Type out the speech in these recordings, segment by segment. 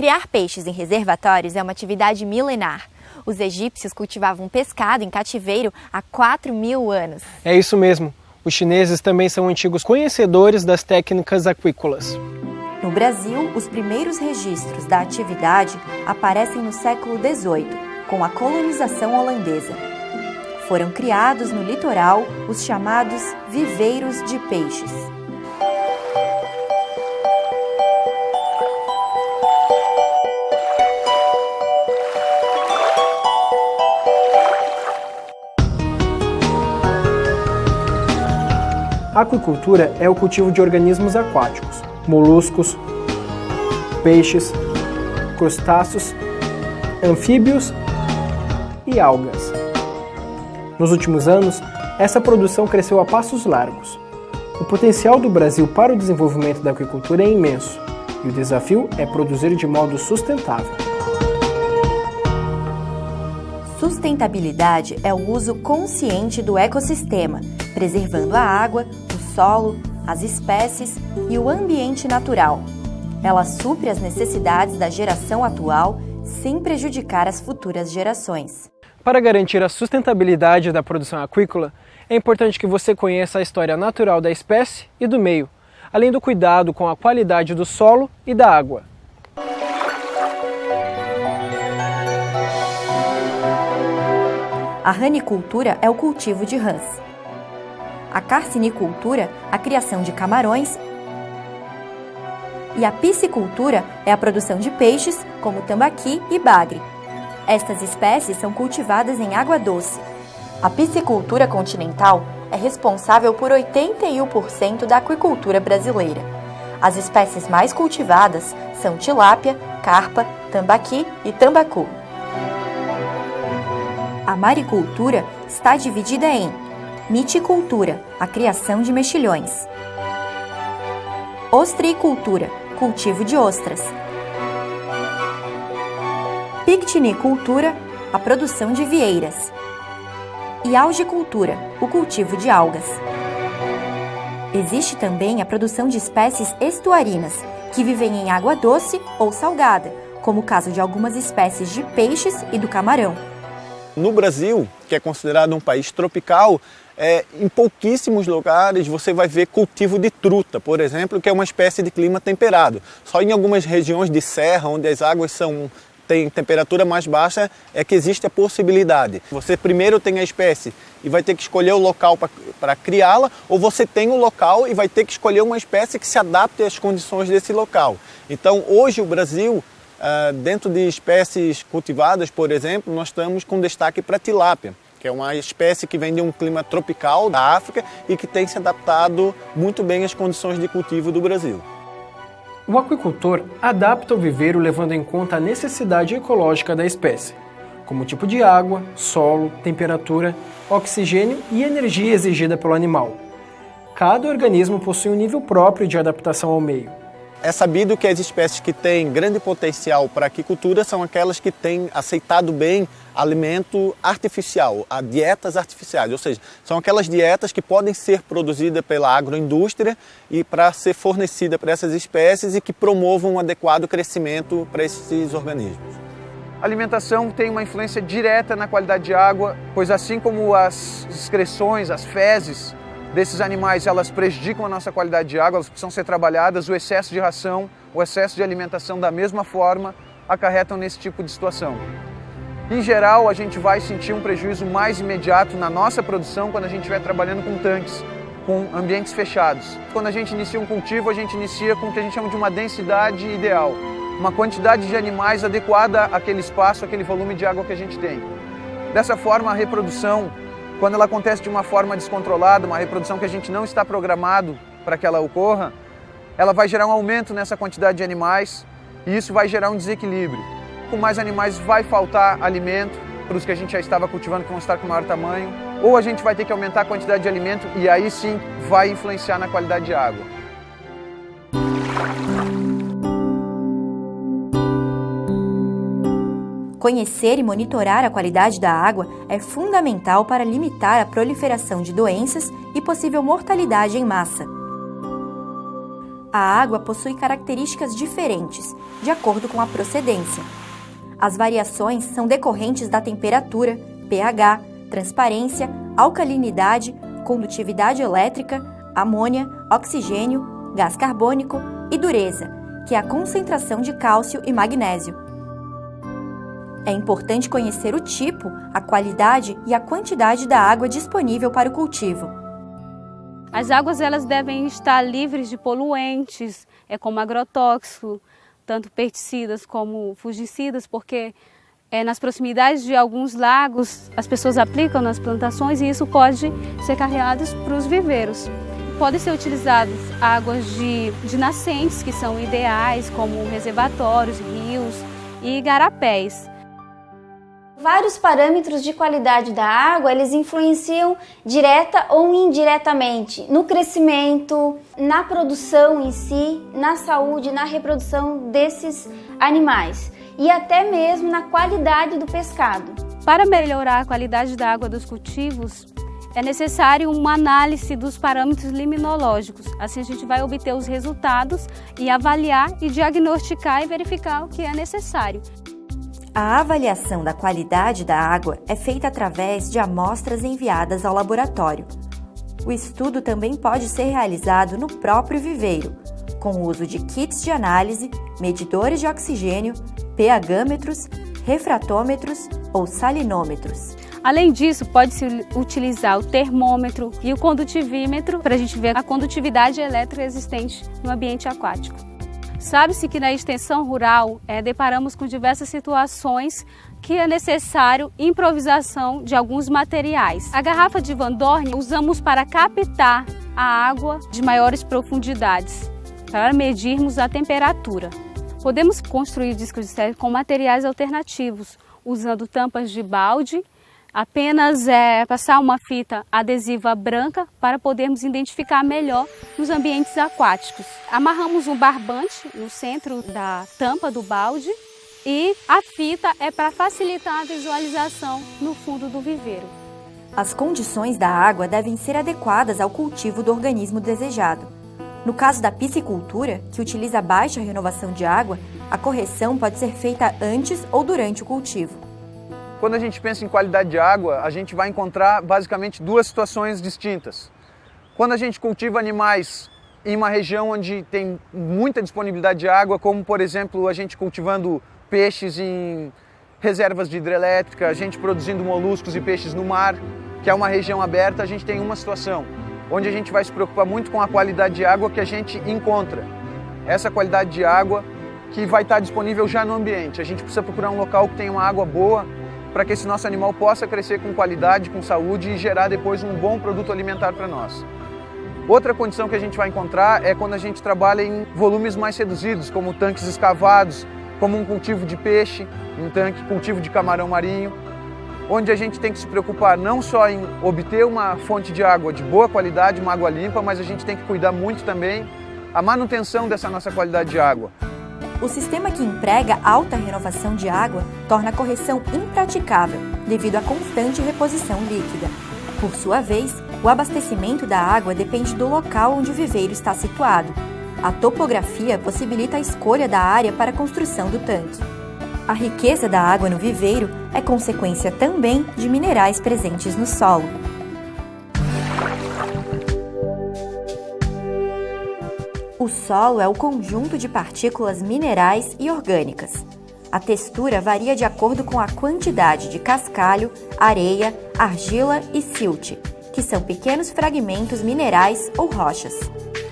Criar peixes em reservatórios é uma atividade milenar. Os egípcios cultivavam pescado em cativeiro há 4.000 anos. É isso mesmo. Os chineses também são antigos conhecedores das técnicas aquícolas. No Brasil, os primeiros registros da atividade aparecem no século XVIII, com a colonização holandesa. Foram criados no litoral os chamados viveiros de peixes. A aquicultura é o cultivo de organismos aquáticos, moluscos, peixes, crustáceos, anfíbios e algas. Nos últimos anos, essa produção cresceu a passos largos. O potencial do Brasil para o desenvolvimento da aquicultura é imenso, e o desafio é produzir de modo sustentável. Sustentabilidade é o uso consciente do ecossistema, preservando a água, o solo, as espécies e o ambiente natural. Ela supre as necessidades da geração atual sem prejudicar as futuras gerações. Para garantir a sustentabilidade da produção aquícola, é importante que você conheça a história natural da espécie e do meio, além do cuidado com a qualidade do solo e da água. A ranicultura é o cultivo de rãs. A carcinicultura, a criação de camarões. E a piscicultura é a produção de peixes, como tambaqui e bagre. Estas espécies são cultivadas em água doce. A piscicultura continental é responsável por 81% da aquicultura brasileira. As espécies mais cultivadas são tilápia, carpa, tambaqui e tambacu. A maricultura está dividida em miticultura, a criação de mexilhões; ostricultura, cultivo de ostras; pictinicultura, a produção de vieiras; e algicultura, o cultivo de algas. Existe também a produção de espécies estuarinas, que vivem em água doce ou salgada, como o caso de algumas espécies de peixes e do camarão. No Brasil, que é considerado um país tropical, em pouquíssimos lugares você vai ver cultivo de truta, por exemplo, que é uma espécie de clima temperado. Só em algumas regiões de serra, onde as águas têm temperatura mais baixa, é que existe a possibilidade. Você primeiro tem a espécie e vai ter que escolher o local para criá-la, ou você tem o local e vai ter que escolher uma espécie que se adapte às condições desse local. Então, hoje o Brasil, dentro de espécies cultivadas, por exemplo, nós estamos com destaque para a tilápia, que é uma espécie que vem de um clima tropical da África e que tem se adaptado muito bem às condições de cultivo do Brasil. O aquicultor adapta o viveiro levando em conta a necessidade ecológica da espécie, como o tipo de água, solo, temperatura, oxigênio e energia exigida pelo animal. Cada organismo possui um nível próprio de adaptação ao meio. É sabido que as espécies que têm grande potencial para a aquicultura são aquelas que têm aceitado bem alimento artificial, dietas artificiais, ou seja, são aquelas dietas que podem ser produzidas pela agroindústria e para ser fornecida para essas espécies e que promovam um adequado crescimento para esses organismos. A alimentação tem uma influência direta na qualidade de água, pois assim como as excreções, as fezes desses animais, elas prejudicam a nossa qualidade de água, elas precisam ser trabalhadas, o excesso de ração, o excesso de alimentação da mesma forma acarretam nesse tipo de situação. Em geral, a gente vai sentir um prejuízo mais imediato na nossa produção quando a gente estiver trabalhando com tanques, com ambientes fechados. Quando a gente inicia um cultivo, a gente inicia com o que a gente chama de uma densidade ideal, uma quantidade de animais adequada àquele espaço, àquele volume de água que a gente tem. Dessa forma, a reprodução, quando ela acontece de uma forma descontrolada, uma reprodução que a gente não está programado para que ela ocorra, ela vai gerar um aumento nessa quantidade de animais e isso vai gerar um desequilíbrio. Com mais animais vai faltar alimento para os que a gente já estava cultivando que vão estar com maior tamanho, ou a gente vai ter que aumentar a quantidade de alimento e aí sim vai influenciar na qualidade de água. Conhecer e monitorar a qualidade da água é fundamental para limitar a proliferação de doenças e possível mortalidade em massa. A água possui características diferentes, de acordo com a procedência. As variações são decorrentes da temperatura, pH, transparência, alcalinidade, condutividade elétrica, amônia, oxigênio, gás carbônico e dureza, que é a concentração de cálcio e magnésio. É importante conhecer o tipo, a qualidade e a quantidade da água disponível para o cultivo. As águas elas devem estar livres de poluentes, como agrotóxico, tanto pesticidas como fungicidas, porque nas proximidades de alguns lagos as pessoas aplicam nas plantações e isso pode ser carregado para os viveiros. Podem ser utilizadas águas de nascentes, que são ideais, como reservatórios, rios e garapés. Vários parâmetros de qualidade da água, eles influenciam direta ou indiretamente no crescimento, na produção em si, na saúde, na reprodução desses animais e até mesmo na qualidade do pescado. Para melhorar a qualidade da água dos cultivos, é necessário uma análise dos parâmetros liminológicos. Assim a gente vai obter os resultados e avaliar e diagnosticar e verificar o que é necessário. A avaliação da qualidade da água é feita através de amostras enviadas ao laboratório. O estudo também pode ser realizado no próprio viveiro, com o uso de kits de análise, medidores de oxigênio, pH-metros, refratômetros ou salinômetros. Além disso, pode-se utilizar o termômetro e o condutivímetro para a gente ver a condutividade elétrica existente no ambiente aquático. Sabe-se que na extensão rural deparamos com diversas situações que é necessário improvisação de alguns materiais. A garrafa de Van Dorn usamos para captar a água de maiores profundidades, para medirmos a temperatura. Podemos construir discos de série com materiais alternativos, usando tampas de balde, apenas passar uma fita adesiva branca para podermos identificar melhor nos ambientes aquáticos. Amarramos um barbante no centro da tampa do balde e a fita é para facilitar a visualização no fundo do viveiro. As condições da água devem ser adequadas ao cultivo do organismo desejado. No caso da piscicultura, que utiliza baixa renovação de água, a correção pode ser feita antes ou durante o cultivo. Quando a gente pensa em qualidade de água, a gente vai encontrar basicamente duas situações distintas. Quando a gente cultiva animais em uma região onde tem muita disponibilidade de água, como por exemplo a gente cultivando peixes em reservas de hidrelétrica, a gente produzindo moluscos e peixes no mar, que é uma região aberta, a gente tem uma situação onde a gente vai se preocupar muito com a qualidade de água que a gente encontra. Essa qualidade de água que vai estar disponível já no ambiente. A gente precisa procurar um local que tenha uma água boa, para que esse nosso animal possa crescer com qualidade, com saúde e gerar depois um bom produto alimentar para nós. Outra condição que a gente vai encontrar é quando a gente trabalha em volumes mais reduzidos, como tanques escavados, como um cultivo de peixe, um tanque, cultivo de camarão marinho, onde a gente tem que se preocupar não só em obter uma fonte de água de boa qualidade, uma água limpa, mas a gente tem que cuidar muito também a manutenção dessa nossa qualidade de água. O sistema que emprega alta renovação de água torna a correção impraticável devido à constante reposição líquida. Por sua vez, o abastecimento da água depende do local onde o viveiro está situado. A topografia possibilita a escolha da área para a construção do tanque. A riqueza da água no viveiro é consequência também de minerais presentes no solo. O solo é o conjunto de partículas minerais e orgânicas. A textura varia de acordo com a quantidade de cascalho, areia, argila e silt, que são pequenos fragmentos minerais ou rochas.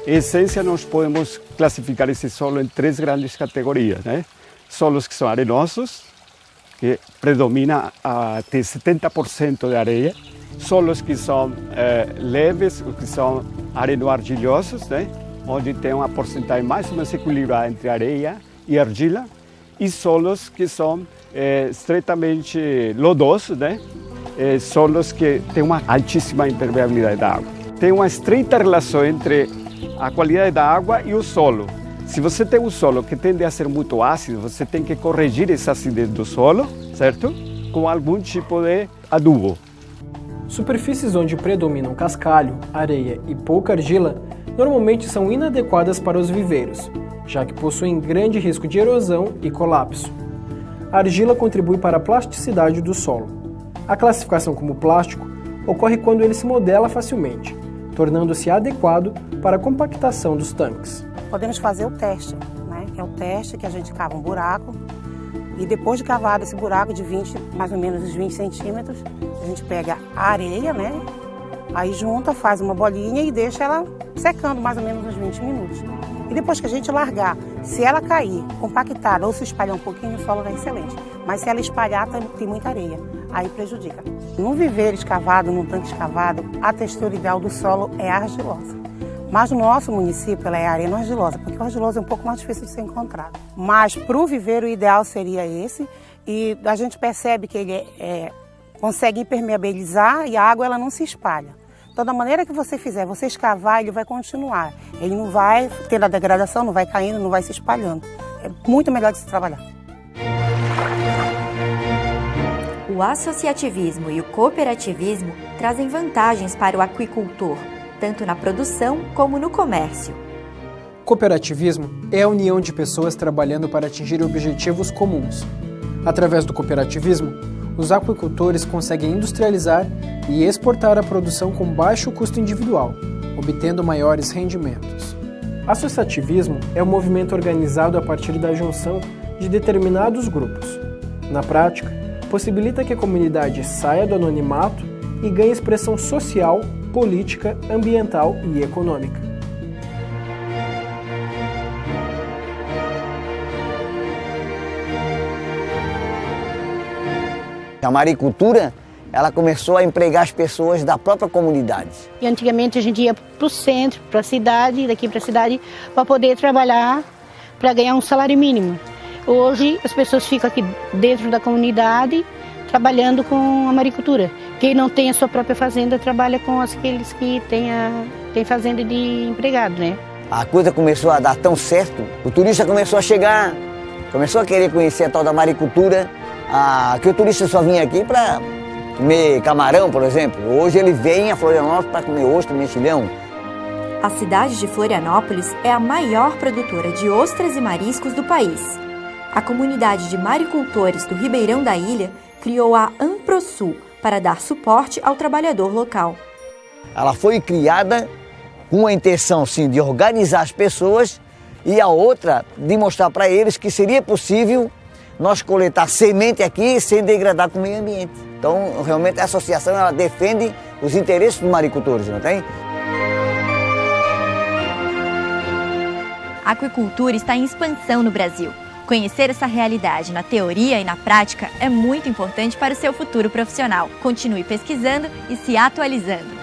Em essência, nós podemos classificar esse solo em três grandes categorias, né? Solos que são arenosos, que predomina até 70% de areia. Solos que são leves, que são areno-argilhosos, né? Onde tem uma porcentagem mais ou menos equilibrada entre areia e argila, e solos que são estreitamente lodosos, né? Solos que têm uma altíssima impermeabilidade da água. Tem uma estreita relação entre a qualidade da água e o solo. Se você tem um solo que tende a ser muito ácido, você tem que corrigir essa acidez do solo, certo? Com algum tipo de adubo. Superfícies onde predominam cascalho, areia e pouca argila normalmente são inadequadas para os viveiros, já que possuem grande risco de erosão e colapso. A argila contribui para a plasticidade do solo. A classificação como plástico ocorre quando ele se modela facilmente, tornando-se adequado para a compactação dos tanques. Podemos fazer o teste, né? Que é o teste que a gente cava um buraco e depois de cavado esse buraco de mais ou menos uns 20 centímetros, a gente pega a areia, né? Aí junta, faz uma bolinha e deixa ela secando mais ou menos uns 20 minutos. E depois que a gente largar, se ela cair, compactar ou se espalhar um pouquinho, o solo é excelente. Mas se ela espalhar, tem muita areia, aí prejudica. Num viveiro escavado, num tanque escavado, a textura ideal do solo é argilosa. Mas no nosso município ela é areno-argilosa, porque o argiloso é um pouco mais difícil de ser encontrado. Mas para o viveiro o ideal seria esse, e a gente percebe que ele consegue impermeabilizar e a água ela não se espalha. Então, da maneira que você fizer, você escavar, ele vai continuar. Ele não vai ter a degradação, não vai caindo, não vai se espalhando. É muito melhor de se trabalhar. O associativismo e o cooperativismo trazem vantagens para o aquicultor, tanto na produção como no comércio. Cooperativismo é a união de pessoas trabalhando para atingir objetivos comuns. Através do cooperativismo, os aquicultores conseguem industrializar e exportar a produção com baixo custo individual, obtendo maiores rendimentos. Associativismo é um movimento organizado a partir da junção de determinados grupos. Na prática, possibilita que a comunidade saia do anonimato e ganhe expressão social, política, ambiental e econômica. A maricultura, ela começou a empregar as pessoas da própria comunidade. E antigamente a gente ia para o centro, para a cidade, daqui para a cidade, para poder trabalhar, para ganhar um salário mínimo. Hoje as pessoas ficam aqui dentro da comunidade, trabalhando com a maricultura. Quem não tem a sua própria fazenda, trabalha com aqueles que têm fazenda de empregado, né? A coisa começou a dar tão certo, o turista começou a chegar, começou a querer conhecer a tal da maricultura, que o turista só vinha aqui para comer camarão, por exemplo. Hoje ele vem a Florianópolis para comer ostra, mexilhão. A cidade de Florianópolis é a maior produtora de ostras e mariscos do país. A comunidade de maricultores do Ribeirão da Ilha criou a Amprosul para dar suporte ao trabalhador local. Ela foi criada com a intenção, sim, de organizar as pessoas e a outra de mostrar para eles que seria possível nós coletar semente aqui sem degradar com o meio ambiente. Então, realmente, a associação ela defende os interesses dos maricultores, não tem? A aquicultura está em expansão no Brasil. Conhecer essa realidade na teoria e na prática é muito importante para o seu futuro profissional. Continue pesquisando e se atualizando.